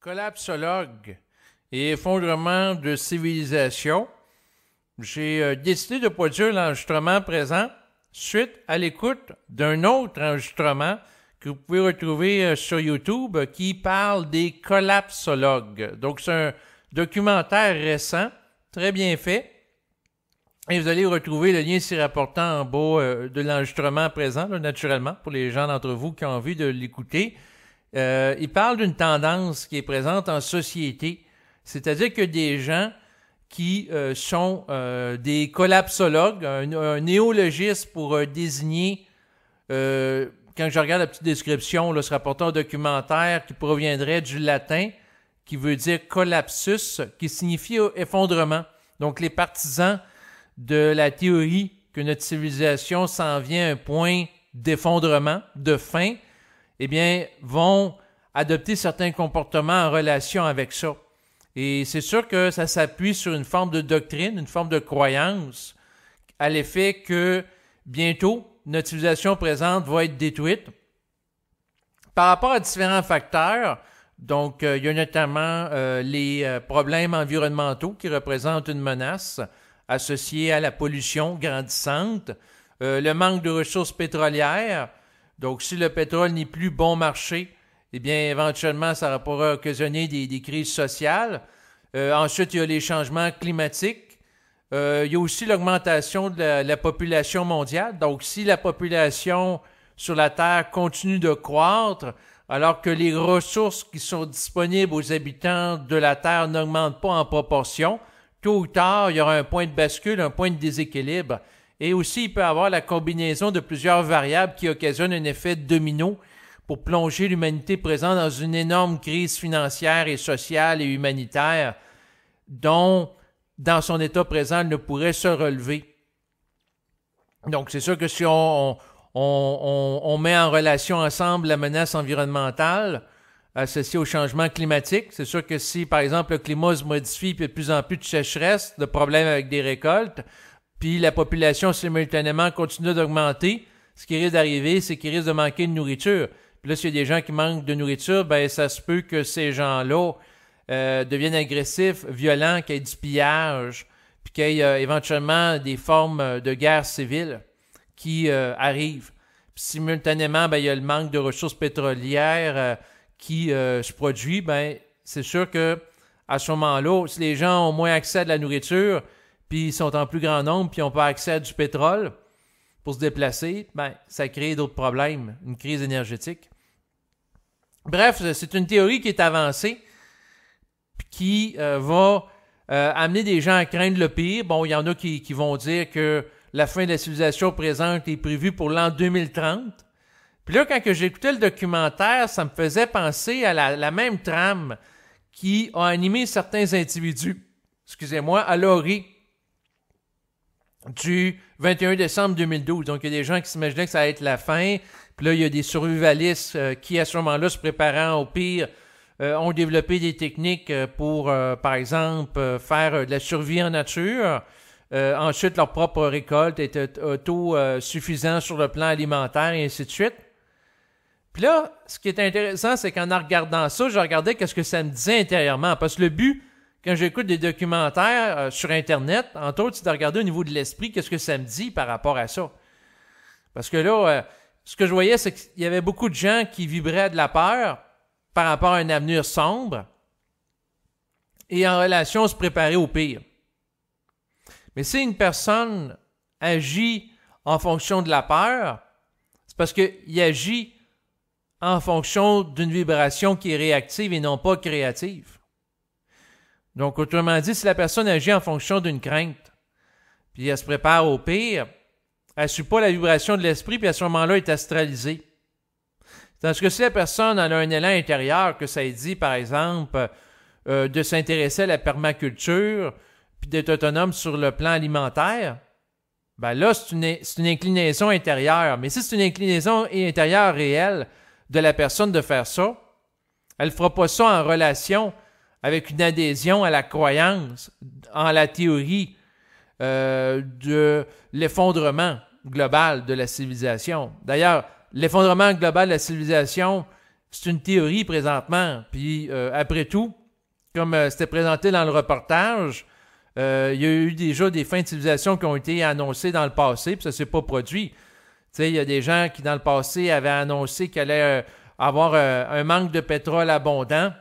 Collapsologue et effondrement de civilisation, j'ai décidé de produire l'enregistrement présent suite à l'écoute d'un autre enregistrement que vous pouvez retrouver sur YouTube qui parle des collapsologues. Donc, c'est un documentaire récent, très bien fait. Et vous allez retrouver le lien s'y rapportant en bas de l'enregistrement présent, là, naturellement, pour les gens d'entre vous qui ont envie de l'écouter. Il parle d'une tendance qui est présente en société, c'est-à-dire que des gens qui sont des collapsologues, un néologisme pour désigner, quand je regarde la petite description, là, ce rapportant documentaire qui proviendrait du latin, qui veut dire collapsus, qui signifie effondrement. Donc les partisans de la théorie que notre civilisation s'en vient à un point d'effondrement, de fin, eh bien, vont adopter certains comportements en relation avec ça. Et c'est sûr que ça s'appuie sur une forme de doctrine, une forme de croyance, à l'effet que bientôt, notre civilisation présente va être détruite. Par rapport à différents facteurs, donc il y a notamment les problèmes environnementaux qui représentent une menace associée à la pollution grandissante, le manque de ressources pétrolières. Donc, si le pétrole n'est plus bon marché, eh bien, éventuellement, ça pourra occasionner des crises sociales. Ensuite, il y a les changements climatiques. Il y a aussi l'augmentation de la population mondiale. Donc, si la population sur la Terre continue de croître, alors que les ressources qui sont disponibles aux habitants de la Terre n'augmentent pas en proportion, tôt ou tard, il y aura un point de bascule, un point de déséquilibre. Et aussi, il peut y avoir la combinaison de plusieurs variables qui occasionnent un effet domino pour plonger l'humanité présente dans une énorme crise financière et sociale et humanitaire dont, dans son état présent, elle ne pourrait se relever. Donc, c'est sûr que si on met en relation ensemble la menace environnementale associée au changement climatique, c'est sûr que si, par exemple, le climat se modifie, puis il y a de plus en plus de sécheresse, de problèmes avec des récoltes, puis la population simultanément continue d'augmenter, ce qui risque d'arriver, c'est qu'il risque de manquer de nourriture. Puis là, s'il y a des gens qui manquent de nourriture, ben ça se peut que ces gens-là deviennent agressifs, violents, qu'il y ait du pillage, puis qu'il y ait éventuellement des formes de guerre civile qui arrivent. Puis simultanément, ben il y a le manque de ressources pétrolières qui se produit. Ben c'est sûr que à ce moment-là, si les gens ont moins accès à de la nourriture, puis ils sont en plus grand nombre, puis ils n'ont pas accès à du pétrole pour se déplacer, ben, ça crée d'autres problèmes, une crise énergétique. Bref, c'est une théorie qui est avancée, qui va amener des gens à craindre le pire. Bon, il y en a qui vont dire que la fin de la civilisation présente est prévue pour l'an 2030. Puis là, quand j'ai écouté le documentaire, ça me faisait penser à la même trame qui a animé certains individus, excusez-moi, à l'orée du 21 décembre 2012. Donc, il y a des gens qui s'imaginaient que ça allait être la fin. Puis là, il y a des survivalistes qui, à ce moment-là, se préparant au pire, ont développé des techniques pour, par exemple, faire de la survie en nature. Ensuite, leur propre récolte était autosuffisante sur le plan alimentaire et ainsi de suite. Puis là, ce qui est intéressant, c'est qu'en regardant ça, je regardais qu'est-ce que ça me disait intérieurement. Parce que le but, quand j'écoute des documentaires sur Internet, entre autres, c'est de regarder au niveau de l'esprit qu'est-ce que ça me dit par rapport à ça. Parce que là, ce que je voyais, c'est qu'il y avait beaucoup de gens qui vibraient de la peur par rapport à un avenir sombre et en relation se préparer au pire. Mais si une personne agit en fonction de la peur, c'est parce qu'il agit en fonction d'une vibration qui est réactive et non pas créative. Donc, autrement dit, si la personne agit en fonction d'une crainte, puis elle se prépare au pire, elle ne suit pas la vibration de l'esprit, puis à ce moment-là, elle est astralisée. Tandis que si la personne a un élan intérieur, que ça ait dit, par exemple, de s'intéresser à la permaculture, puis d'être autonome sur le plan alimentaire, ben là, c'est une inclinaison intérieure. Mais si c'est une inclinaison intérieure réelle de la personne de faire ça, elle ne fera pas ça en relation avec une adhésion à la croyance, en la théorie de l'effondrement global de la civilisation. D'ailleurs, l'effondrement global de la civilisation, c'est une théorie présentement. Puis après tout, comme c'était présenté dans le reportage, il y a eu déjà des fins de civilisation qui ont été annoncées dans le passé, puis ça ne s'est pas produit. Tu sais, il y a des gens qui, dans le passé, avaient annoncé qu'il allait avoir un manque de pétrole abondant.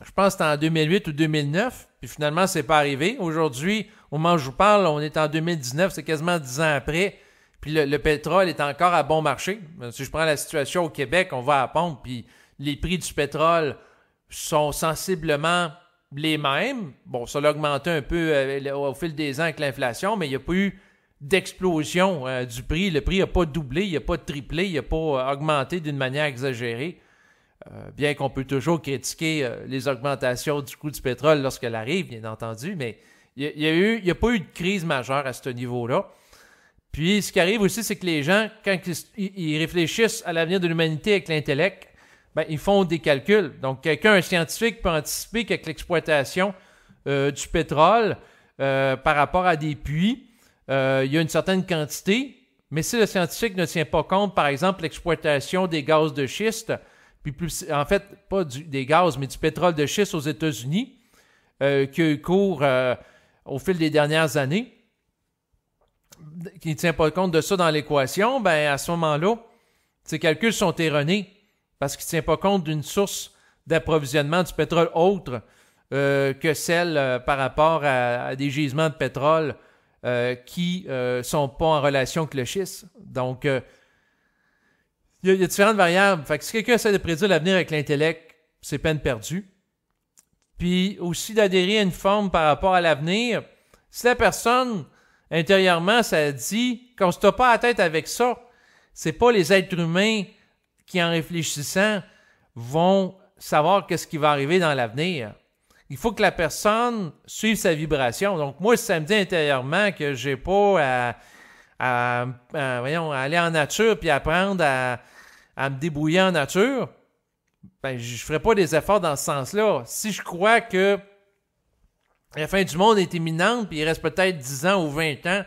Je pense que c'était en 2008 ou 2009, puis finalement, c'est pas arrivé. Aujourd'hui, au moment où je vous parle, on est en 2019, c'est quasiment 10 ans après, puis le pétrole est encore à bon marché. Si je prends la situation au Québec, on va à la pompe, puis les prix du pétrole sont sensiblement les mêmes. Bon, ça l'a augmenté un peu au fil des ans avec l'inflation, mais il n'y a pas eu d'explosion du prix. Le prix n'a pas doublé, il n'a pas triplé, il n'a pas augmenté d'une manière exagérée. Bien qu'on peut toujours critiquer les augmentations du coût du pétrole lorsqu'elle arrive, bien entendu, mais il n'y a pas eu de crise majeure à ce niveau-là. Puis, ce qui arrive aussi, c'est que les gens, quand ils réfléchissent à l'avenir de l'humanité avec l'intellect, ben, ils font des calculs. Donc, un scientifique peut anticiper qu'avec l'exploitation du pétrole par rapport à des puits, il y a une certaine quantité, mais si le scientifique ne tient pas compte, par exemple, l'exploitation des gaz de schiste, puis en fait, pas des gaz, mais du pétrole de schiste aux États-Unis, qui a eu cours au fil des dernières années, qui ne tient pas compte de ça dans l'équation, ben à ce moment-là, ces calculs sont erronés parce qu'il ne tient pas compte d'une source d'approvisionnement du pétrole autre que celle par rapport à des gisements de pétrole qui ne sont pas en relation avec le schiste. Donc, il y a différentes variables. Fait que si quelqu'un essaie de prédire l'avenir avec l'intellect, c'est peine perdue. Puis aussi d'adhérer à une forme par rapport à l'avenir. Si la personne, intérieurement, ça dit qu'on ne se tape pas la tête avec ça, c'est pas les êtres humains qui, en réfléchissant, vont savoir qu'est-ce qui va arriver dans l'avenir. Il faut que la personne suive sa vibration. Donc, moi, si ça me dit intérieurement que j'ai pas à aller en nature puis apprendre à me débrouiller en nature, ben, je ne ferai pas des efforts dans ce sens-là. Si je crois que la fin du monde est imminente puis il reste peut-être 10 ans ou 20 ans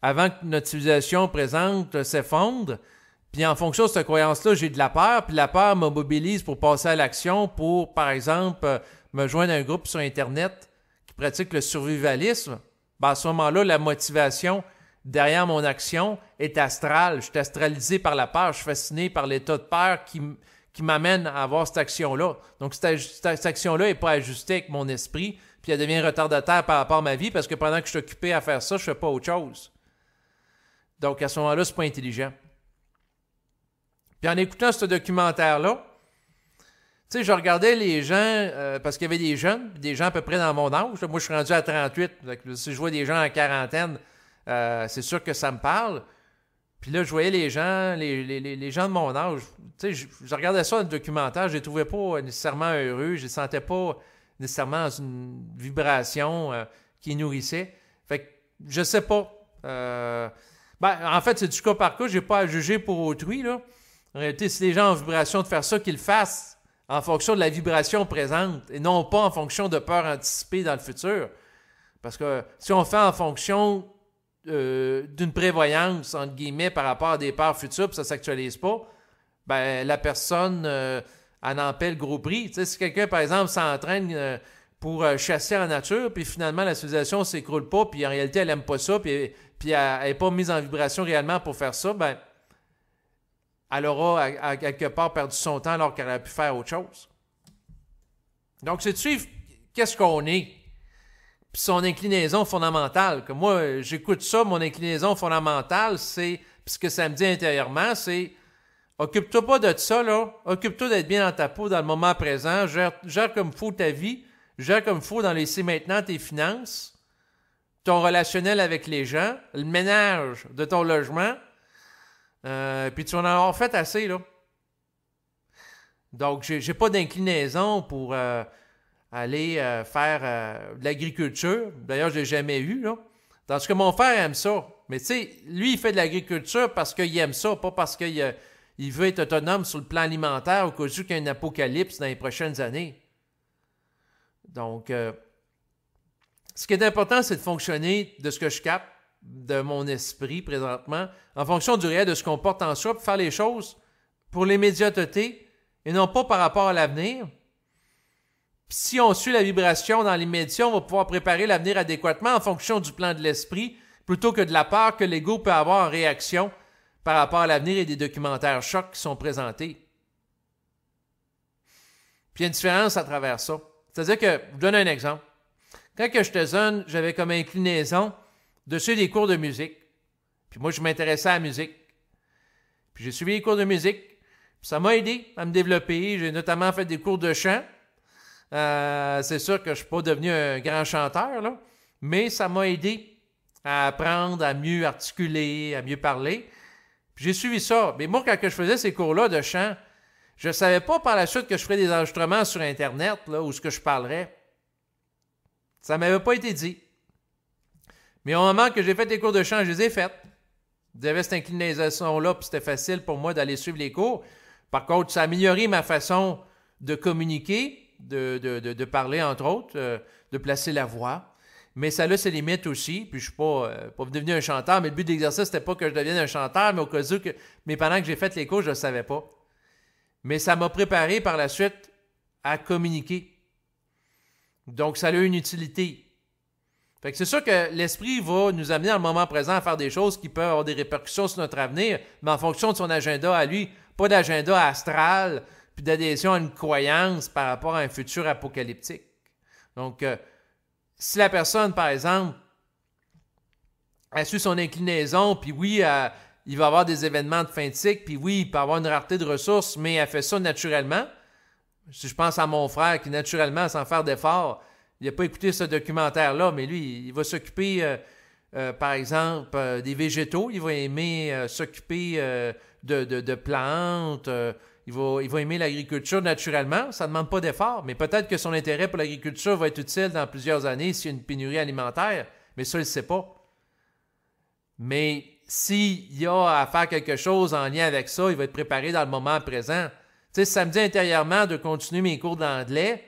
avant que notre civilisation présente s'effondre, puis en fonction de cette croyance-là, j'ai de la peur, puis la peur me mobilise pour passer à l'action, pour, par exemple, me joindre à un groupe sur Internet qui pratique le survivalisme. Ben, à ce moment-là, la motivation derrière mon action est astrale. Je suis astralisé par la peur, je suis fasciné par l'état de peur qui m'amène à avoir cette action-là. Donc, cette action-là n'est pas ajustée avec mon esprit, puis elle devient retardataire par rapport à ma vie, parce que pendant que je suis occupé à faire ça, je ne fais pas autre chose. Donc, à ce moment-là, c'est pas intelligent. Puis en écoutant ce documentaire-là, tu sais, je regardais les gens, parce qu'il y avait des jeunes, des gens à peu près dans mon âge. Moi, je suis rendu à 38. Donc, si je vois des gens en quarantaine, c'est sûr que ça me parle. Puis là, je voyais les gens, les gens de mon âge. Tu sais, je regardais ça dans le documentaire, je les trouvais pas nécessairement heureux, je les sentais pas nécessairement dans une vibration qui nourrissait. Fait que, je sais pas. En fait, c'est du cas par cas, j'ai pas à juger pour autrui, là. En réalité, si les gens ont vibration de faire ça, qu'ils le fassent en fonction de la vibration présente et non pas en fonction de peurs anticipées dans le futur. Parce que si on fait en fonction d'une prévoyance, entre guillemets, par rapport à des peurs futures, puis ça ne s'actualise pas, ben la personne en en paie le gros prix. Tu sais, si quelqu'un, par exemple, s'entraîne pour chasser en nature, puis finalement la civilisation ne s'écroule pas, puis en réalité, elle n'aime pas ça, puis elle n'est pas mise en vibration réellement pour faire ça, ben elle aura à quelque part perdu son temps alors qu'elle aurait pu faire autre chose. Donc, c'est de suivre qu'est-ce qu'on est, puis son inclinaison fondamentale. Comme moi, j'écoute ça, mon inclinaison fondamentale, c'est, puis ce que ça me dit intérieurement, c'est occupe-toi pas de ça, là. Occupe-toi d'être bien dans ta peau, dans le moment présent. Gère comme il faut ta vie. Gère comme il faut dans les ici maintenant tes finances, ton relationnel avec les gens, le ménage de ton logement. Puis tu vas en avoir fait assez, là. Donc, j'ai pas d'inclinaison pour aller faire de l'agriculture. D'ailleurs, je l'ai jamais eu, là. Tandis que mon frère aime ça. Mais tu sais, lui, il fait de l'agriculture parce qu'il aime ça, pas parce qu'il veut être autonome sur le plan alimentaire au cas où qu'il y a un apocalypse dans les prochaines années. Donc, ce qui est important, c'est de fonctionner de ce que je capte de mon esprit présentement, en fonction du réel de ce qu'on porte en soi, pour faire les choses pour l'immédiateté, et non pas par rapport à l'avenir. Puis si on suit la vibration dans l'immédiat, on va pouvoir préparer l'avenir adéquatement en fonction du plan de l'esprit, plutôt que de la peur que l'ego peut avoir en réaction par rapport à l'avenir et des documentaires chocs qui sont présentés. Puis il y a une différence à travers ça. C'est-à-dire que, je vous donne un exemple. Quand que j'étais jeune, j'avais comme inclinaison de suivre des cours de musique. Puis moi, je m'intéressais à la musique. Puis j'ai suivi les cours de musique. Puis ça m'a aidé à me développer. J'ai notamment fait des cours de chant. C'est sûr que je ne suis pas devenu un grand chanteur, là, mais ça m'a aidé à apprendre à mieux articuler, à mieux parler. Puis j'ai suivi ça. Mais moi, quand je faisais ces cours-là de chant, je ne savais pas par la suite que je ferais des enregistrements sur Internet, là, où ce que je parlerais. Ça ne m'avait pas été dit. Mais au moment que j'ai fait les cours de chant, je les ai faits. J'avais cette inclinaison-là, puis c'était facile pour moi d'aller suivre les cours. Par contre, ça a amélioré ma façon de communiquer, de parler, entre autres, de placer la voix. Mais ça a ses limites aussi. Puis je ne suis pas devenu un chanteur, mais le but de l'exercice, c'était pas que je devienne un chanteur, mais au cas où mais pendant que j'ai fait les cours, je ne le savais pas. Mais ça m'a préparé par la suite à communiquer. Donc, ça a eu une utilité. Fait que c'est sûr que l'esprit va nous amener dans le moment présent à faire des choses qui peuvent avoir des répercussions sur notre avenir, mais en fonction de son agenda à lui, pas d'agenda astral, puis d'adhésion à une croyance par rapport à un futur apocalyptique. Donc, si la personne, par exemple, a su son inclinaison, puis oui, il va y avoir des événements de fin de cycle, puis oui, il peut avoir une rareté de ressources, mais elle fait ça naturellement. Si je pense à mon frère qui, naturellement, sans faire d'effort, il n'a pas écouté ce documentaire-là, mais lui, il va s'occuper, par exemple, des végétaux. Il va aimer s'occuper de plantes. Il va aimer l'agriculture naturellement. Ça ne demande pas d'effort, mais peut-être que son intérêt pour l'agriculture va être utile dans plusieurs années s'il y a une pénurie alimentaire, mais ça, il ne sait pas. Mais s'il y a à faire quelque chose en lien avec ça, il va être préparé dans le moment présent. Tu sais, ça me dit intérieurement de continuer mes cours d'anglais,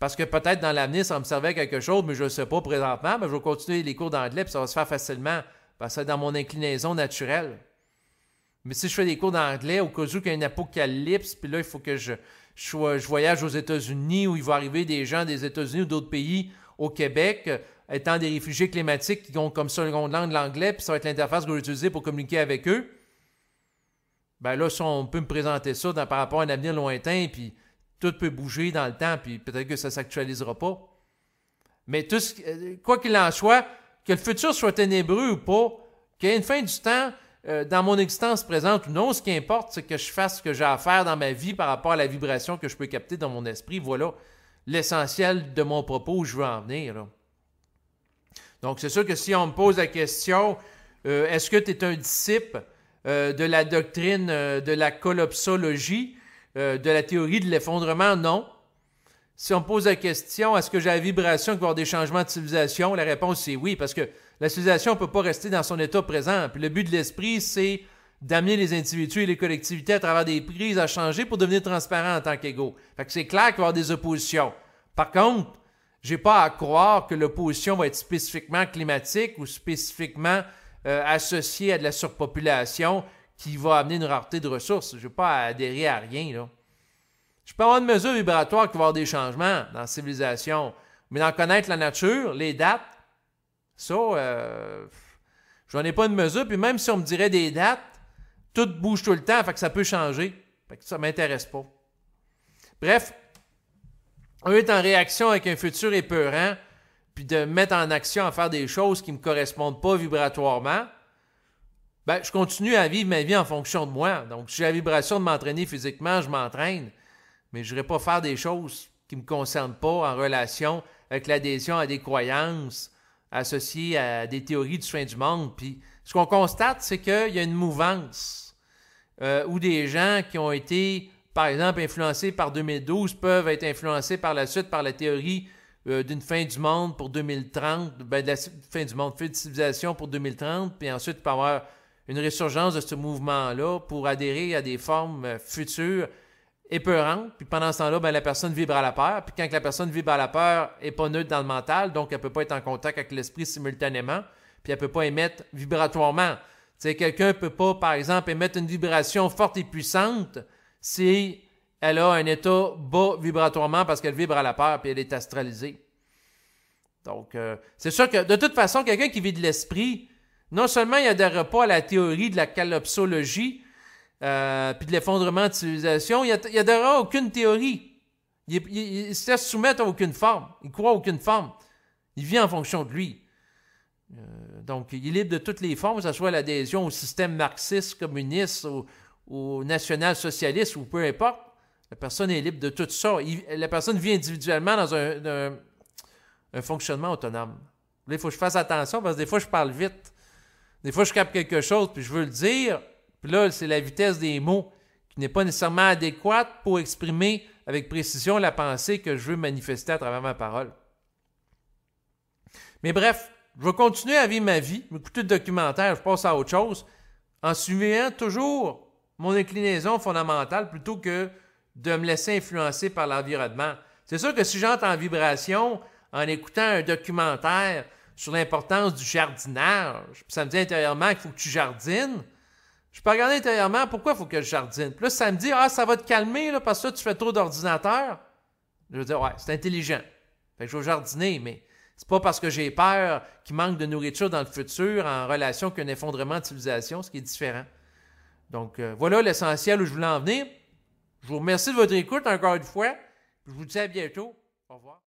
parce que peut-être dans l'avenir, ça va me servir à quelque chose, mais je ne sais pas présentement, mais je vais continuer les cours d'anglais, puis ça va se faire facilement, parce que c'est dans mon inclinaison naturelle. Mais si je fais des cours d'anglais, au cas où il y a une apocalypse, puis là, il faut que je voyage aux États-Unis, où il va arriver des gens des États-Unis ou d'autres pays au Québec, étant des réfugiés climatiques qui ont comme seconde langue l'anglais, puis ça va être l'interface que je vais utiliser pour communiquer avec eux. Ben là, si on peut me présenter ça par rapport à un avenir lointain, puis tout peut bouger dans le temps, puis peut-être que ça ne s'actualisera pas. Mais quoi qu'il en soit, que le futur soit ténébreux ou pas, qu'il y ait une fin du temps dans mon existence présente ou non, ce qui importe, c'est que je fasse ce que j'ai à faire dans ma vie par rapport à la vibration que je peux capter dans mon esprit. Voilà l'essentiel de mon propos où je veux en venir, là. Donc, c'est sûr que si on me pose la question, est-ce que tu es un disciple de la doctrine de la collapsologie, de la théorie de l'effondrement? Non. Si on me pose la question, est-ce que j'ai la vibration qu'il va y avoir des changements de civilisation? La réponse, c'est oui, parce que la civilisation ne peut pas rester dans son état présent. Puis le but de l'esprit, c'est d'amener les individus et les collectivités à travers des prises à changer pour devenir transparents en tant qu'égaux. Fait que c'est clair qu'il va y avoir des oppositions. Par contre, je n'ai pas à croire que l'opposition va être spécifiquement climatique ou spécifiquement associée à de la surpopulation qui va amener une rareté de ressources. Je n'ai pas à adhérer à rien, là. Je peux avoir une mesure vibratoire qui va avoir des changements dans la civilisation, mais d'en connaître la nature, les dates, ça, j'en ai pas une mesure. Puis même si on me dirait des dates, tout bouge tout le temps, fait que ça peut changer. Fait que ça ne m'intéresse pas. Bref, on est en réaction avec un futur épeurant, puis de mettre en action à faire des choses qui ne me correspondent pas vibratoirement, ben, je continue à vivre ma vie en fonction de moi. Donc, si j'ai la vibration de m'entraîner physiquement, je m'entraîne, mais je n'irai pas faire des choses qui ne me concernent pas en relation avec l'adhésion à des croyances associées à des théories du fin du monde. Puis, ce qu'on constate, c'est qu'il y a une mouvance où des gens qui ont été, par exemple, influencés par 2012 peuvent être influencés par la suite par la théorie d'une fin du monde pour 2030, ben de la fin du monde, fin de civilisation pour 2030, puis ensuite il peut y avoir une résurgence de ce mouvement-là pour adhérer à des formes futures épeurantes, puis pendant ce temps-là, ben, la personne vibre à la peur, puis quand la personne vibre à la peur, elle n'est pas neutre dans le mental, donc elle ne peut pas être en contact avec l'esprit simultanément, puis elle ne peut pas émettre vibratoirement. Tu sais, quelqu'un ne peut pas, par exemple, émettre une vibration forte et puissante si elle a un état bas vibratoirement parce qu'elle vibre à la peur puis elle est astralisée. Donc, c'est sûr que de toute façon, quelqu'un qui vit de l'esprit, non seulement il n'adhère pas à la théorie de la calopsologie puis de l'effondrement de civilisation, il n'adhérera à aucune théorie. Il se laisse soumettre à aucune forme. Il croit à aucune forme. Il vit en fonction de lui. Donc, il est libre de toutes les formes, que ce soit l'adhésion au système marxiste, communiste, au national-socialiste ou peu importe. La personne est libre de tout ça. La personne vit individuellement dans un fonctionnement autonome. Là, il faut que je fasse attention parce que des fois, je parle vite. Des fois, je capte quelque chose puis je veux le dire. Puis là, c'est la vitesse des mots qui n'est pas nécessairement adéquate pour exprimer avec précision la pensée que je veux manifester à travers ma parole. Mais bref, je vais continuer à vivre ma vie, m'écouter de documentaire, je passe à autre chose, en suivant toujours mon inclinaison fondamentale plutôt que de me laisser influencer par l'environnement. C'est sûr que si j'entre en vibration en écoutant un documentaire sur l'importance du jardinage, puis ça me dit intérieurement qu'il faut que tu jardines, je peux regarder intérieurement pourquoi il faut que je jardine. Puis là, ça me dit, ça va te calmer là, parce que là, tu fais trop d'ordinateur. Je vais dire, ouais, c'est intelligent. Fait que je vais jardiner, mais c'est pas parce que j'ai peur qu'il manque de nourriture dans le futur en relation qu'un effondrement de civilisation, ce qui est différent. Donc, voilà l'essentiel où je voulais en venir. Je vous remercie de votre écoute encore une fois. Je vous dis à bientôt. Au revoir.